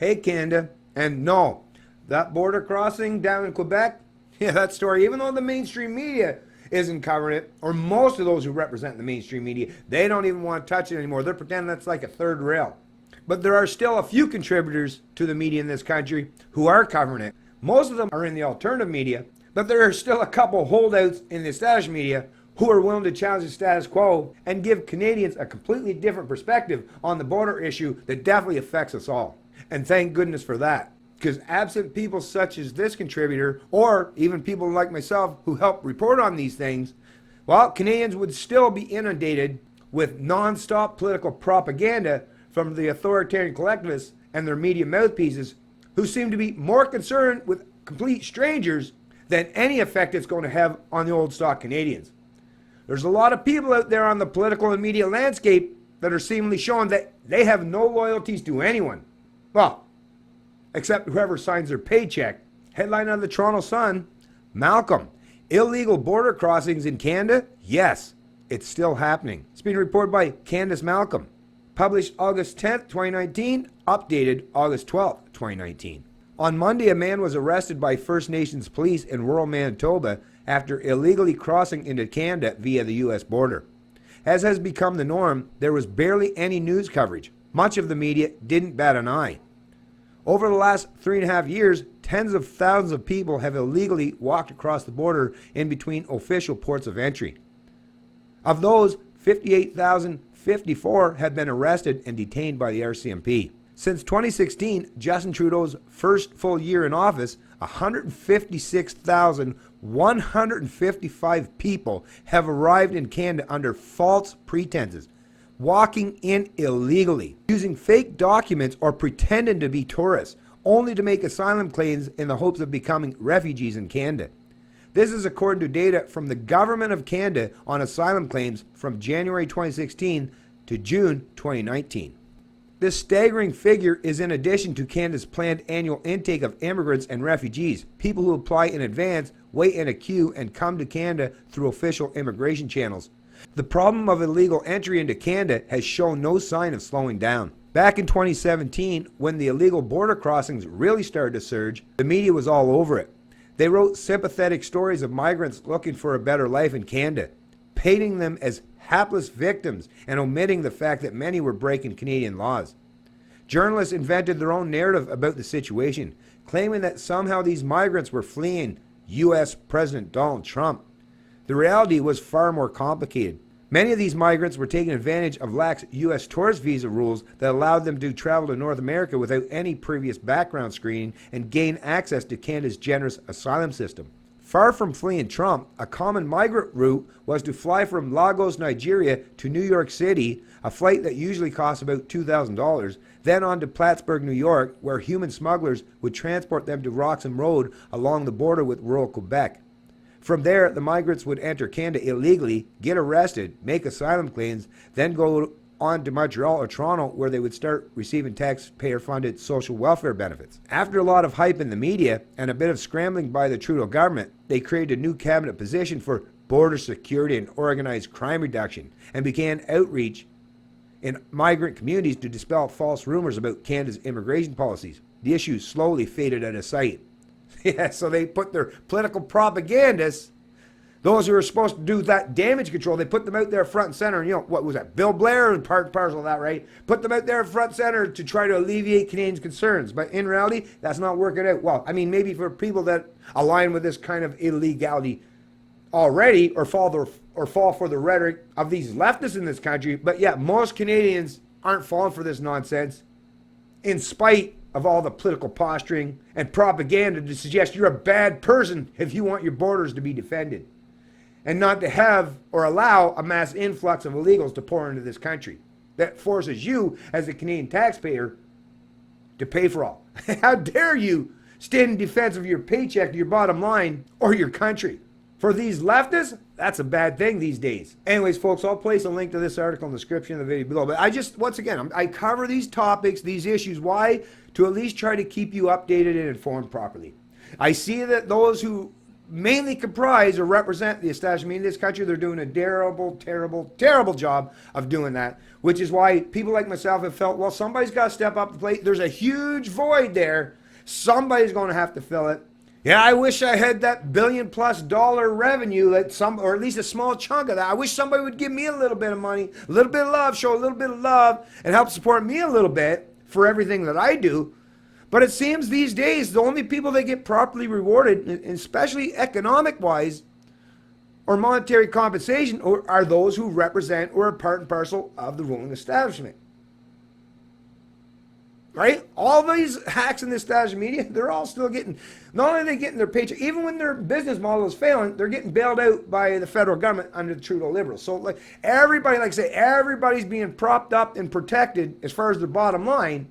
Hey, Canada. And no, that border crossing down in Quebec, yeah, that story, even though the mainstream media isn't covering it, or most of those who represent the mainstream media, they don't even want to touch it anymore. They're pretending that's like a third rail. But there are still a few contributors to the media in this country who are covering it. Most of them are in the alternative media, but there are still a couple holdouts in the established media who are willing to challenge the status quo and give Canadians a completely different perspective on the border issue that definitely affects us all. And thank goodness for that. Because absent people such as this contributor, or even people like myself who help report on these things, well, Canadians would still be inundated with non-stop political propaganda from the authoritarian collectivists and their media mouthpieces, who seem to be more concerned with complete strangers than any effect it's going to have on the old stock Canadians. There's a lot of people out there on the political and media landscape that are seemingly showing that they have no loyalties to anyone. Well, except whoever signs their paycheck. Headline on the Toronto Sun, Malcolm, illegal border crossings in Canada? Yes, it's still happening. It's being reported by Candace Malcolm. Published August 10th, 2019, updated August 12th, 2019. On Monday, a man was arrested by First Nations police in rural Manitoba after illegally crossing into Canada via the U.S. border. As has become the norm, there was barely any news coverage. Much of the media didn't bat an eye. Over the last 3.5 years, tens of thousands of people have illegally walked across the border in between official ports of entry. Of those, 58,054 have been arrested and detained by the RCMP. Since 2016, Justin Trudeau's first full year in office, 156,155 people have arrived in Canada under false pretenses, walking in illegally, using fake documents or pretending to be tourists, only to make asylum claims in the hopes of becoming refugees in Canada. This is according to data from the Government of Canada on asylum claims from January 2016 to June 2019. This staggering figure is in addition to Canada's planned annual intake of immigrants and refugees, people who apply in advance, wait in a queue, and come to Canada through official immigration channels. The problem of illegal entry into Canada has shown no sign of slowing down. Back in 2017, when the illegal border crossings really started to surge, the media was all over it. They wrote sympathetic stories of migrants looking for a better life in Canada, painting them as hapless victims and omitting the fact that many were breaking Canadian laws. Journalists invented their own narrative about the situation, claiming that somehow these migrants were fleeing U.S. President Donald Trump. The reality was far more complicated. Many of these migrants were taking advantage of lax U.S. tourist visa rules that allowed them to travel to North America without any previous background screening and gain access to Canada's generous asylum system. Far from fleeing Trump, a common migrant route was to fly from Lagos, Nigeria to New York City, a flight that usually costs about $2,000, then on to Plattsburgh, New York, where human smugglers would transport them to Roxham Road along the border with rural Quebec. From there, the migrants would enter Canada illegally, get arrested, make asylum claims, then go on to Montreal or Toronto, where they would start receiving taxpayer-funded social welfare benefits. After a lot of hype in the media and a bit of scrambling by the Trudeau government, they created a new cabinet position for border security and organized crime reduction and began outreach in migrant communities to dispel false rumors about Canada's immigration policies. The issue slowly faded out of sight. Yeah, so they put their political propagandists, those who are supposed to do that damage control, they put them out there front and center. And what was that? Bill Blair and part parcel of that, right? Put them out there front and center to try to alleviate Canadians' concerns. But in reality, that's not working out well. I mean, maybe for people that align with this kind of illegality already or fall for the rhetoric of these leftists in this country. But yeah, most Canadians aren't falling for this nonsense in spite of all the political posturing and propaganda to suggest you're a bad person if you want your borders to be defended and not to have or allow a mass influx of illegals to pour into this country that forces you as a Canadian taxpayer to pay for all. How dare you stand in defense of your paycheck, your bottom line, or your country? For these leftists, that's a bad thing these days. Anyways, folks, I'll place a link to this article in the description of the video below. But once again, I cover these topics, these issues. Why? To at least try to keep you updated and informed properly. I see that those who mainly comprise or represent the establishment media in this country. They're doing a terrible, terrible, terrible job of doing that, which is why people like myself have felt, well, somebody's got to step up to the plate. There's a huge void there. Somebody's going to have to fill it. Yeah, I wish I had that $1 billion+ revenue, that or at least a small chunk of that. I wish somebody would give me a little bit of money, a little bit of love, show a little bit of love, and help support me a little bit for everything that I do. But it seems these days the only people that get properly rewarded, especially economic-wise or monetary compensation, are those who represent or are part and parcel of the ruling establishment. Right? All these hacks in the establishment media, they're all still getting, not only are they getting their paycheck, even when their business model is failing, they're getting bailed out by the federal government under the Trudeau Liberals. So like everybody, like I say, everybody's being propped up and protected as far as their bottom line.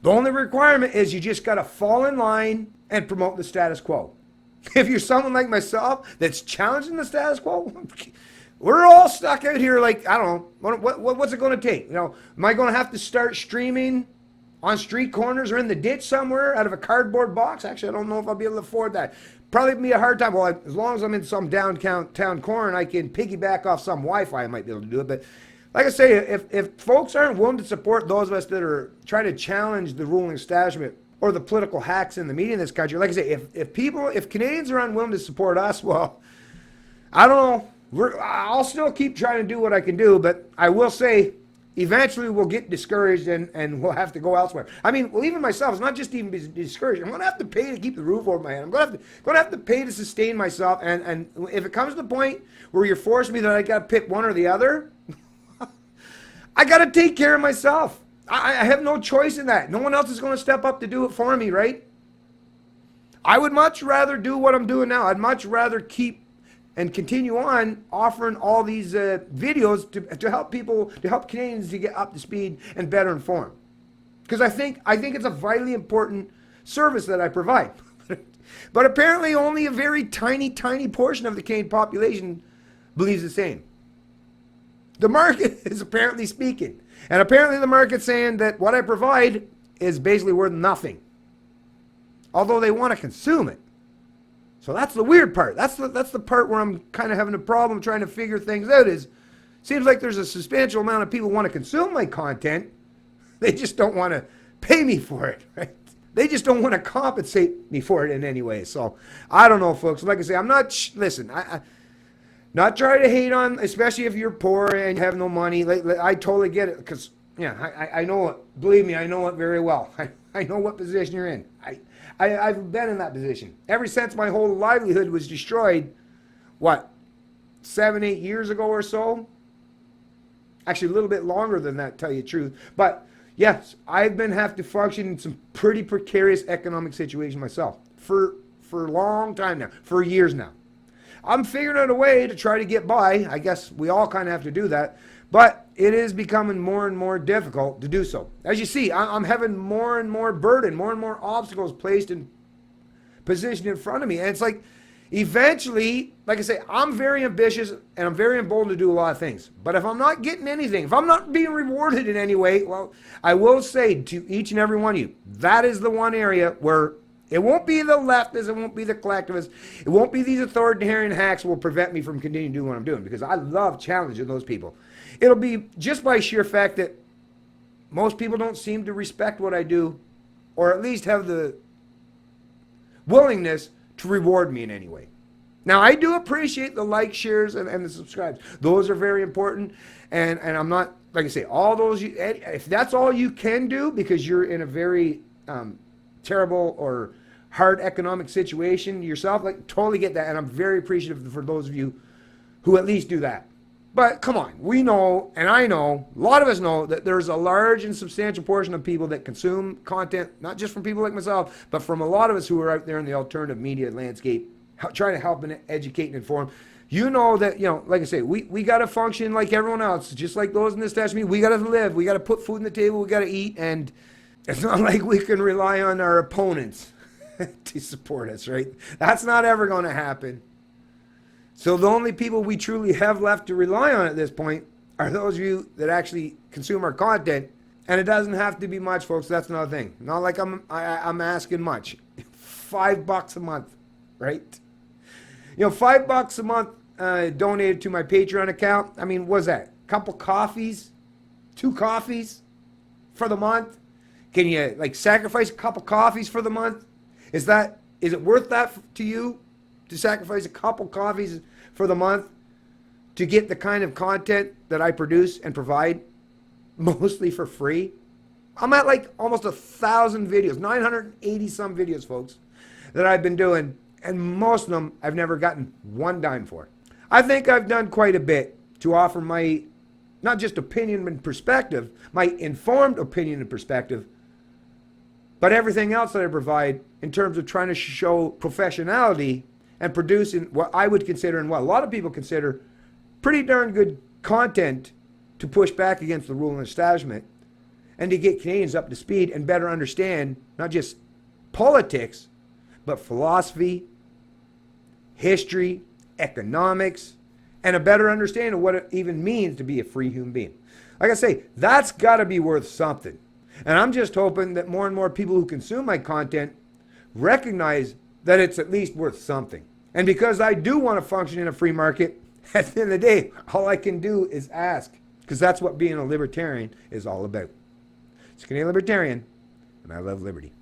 The only requirement is you just got to fall in line and promote the status quo. If you're someone like myself that's challenging the status quo, we're all stuck out here like, I don't know, what's it going to take? You know, am I going to have to start streaming on street corners or in the ditch somewhere out of a cardboard box? Actually, I don't know if I'll be able to afford that. Probably be a hard time. Well, as long as I'm in some downtown corner and I can piggyback off some Wi-Fi, I might be able to do it. But like I say, if folks aren't willing to support those of us that are trying to challenge the ruling establishment or the political hacks in the media in this country, like I say, if Canadians are unwilling to support us, well, I don't know. I'll still keep trying to do what I can do, but I will say, eventually we'll get discouraged and we'll have to go elsewhere. I mean, well, even myself, it's not just even be discouraged. I'm going to have to pay to keep the roof over my head. I'm going to have to pay to sustain myself. And if it comes to the point where you're forcing me that I got to pick one or the other, I got to take care of myself. I have no choice in that. No one else is going to step up to do it for me, right? I would much rather do what I'm doing now. I'd much rather keep and continue on offering all these videos to help people, to help Canadians to get up to speed and better informed. Because I think it's a vitally important service that I provide. But apparently only a very tiny portion of the Canadian population believes the same. The market is apparently speaking. And apparently the market's saying that what I provide is basically worth nothing. Although they want to consume it. So that's the weird part. That's the part where I'm kind of having a problem trying to figure things out. Is seems like there's a substantial amount of people who want to consume my content. They just don't want to pay me for it, right? They just don't want to compensate me for it in any way. So I don't know, folks. Like I say, I'm not. Listen, I not trying to hate on, especially if you're poor and you have no money. I totally get it, because yeah, I know it. Believe me, I know it very well. I know what position you're in. I've been in that position. Ever since my whole livelihood was destroyed, 7-8 years ago or so? Actually, a little bit longer than that, tell you the truth. But yes, I've been have to function in some pretty precarious economic situation myself for a long time now, for years now. I'm figuring out a way to try to get by. I guess we all kind of have to do that. But it is becoming more and more difficult to do so. As you see, I'm having more and more burden, more and more obstacles placed in position in front of me. And it's like, eventually, like I say, I'm very ambitious and I'm very emboldened to do a lot of things. But if I'm not getting anything, if I'm not being rewarded in any way, well, I will say to each and every one of you, that is the one area where it won't be the leftists, it won't be the collectivists, it won't be these authoritarian hacks will prevent me from continuing doing what I'm doing, because I love challenging those people. It'll be just by sheer fact that most people don't seem to respect what I do, or at least have the willingness to reward me in any way. Now, I do appreciate the likes, shares, and the subscribes. Those are very important, and I'm not, like I say, all those, if that's all you can do because you're in a very terrible or hard economic situation yourself, like, totally get that, and I'm very appreciative for those of you who at least do that. But come on, we know, and I know, a lot of us know, that there's a large and substantial portion of people that consume content, not just from people like myself, but from a lot of us who are out there in the alternative media landscape, trying to help and educate and inform. You know that, like I say, we got to function like everyone else, just like those in this establishment. We got to live, we got to put food on the table, we got to eat, and it's not like we can rely on our opponents to support us, right? That's not ever going to happen. So the only people we truly have left to rely on at this point are those of you that actually consume our content. And it doesn't have to be much, folks. That's another thing. Not like I'm asking much. $5 a month, right? $5 a month donated to my Patreon account. I mean, what's that? A couple coffees? 2 coffees for the month? Can you sacrifice a couple coffees for the month? Is it worth that to you to sacrifice a couple coffees for the month to get the kind of content that I produce and provide mostly for free? I'm at almost 1,000 videos, 980 some videos, folks, that I've been doing, and most of them I've never gotten one dime for. I think I've done quite a bit to offer my, not just opinion and perspective, my informed opinion and perspective, but everything else that I provide in terms of trying to show professionality and producing what I would consider, and what a lot of people consider, pretty darn good content to push back against the ruling establishment and to get Canadians up to speed and better understand not just politics, but philosophy, history, economics, and a better understanding of what it even means to be a free human being. Like I say, that's got to be worth something. And I'm just hoping that more and more people who consume my content recognize that it's at least worth something. And because I do want to function in a free market, at the end of the day, all I can do is ask. Because that's what being a libertarian is all about. It's Canadian Libertarian, and I love liberty.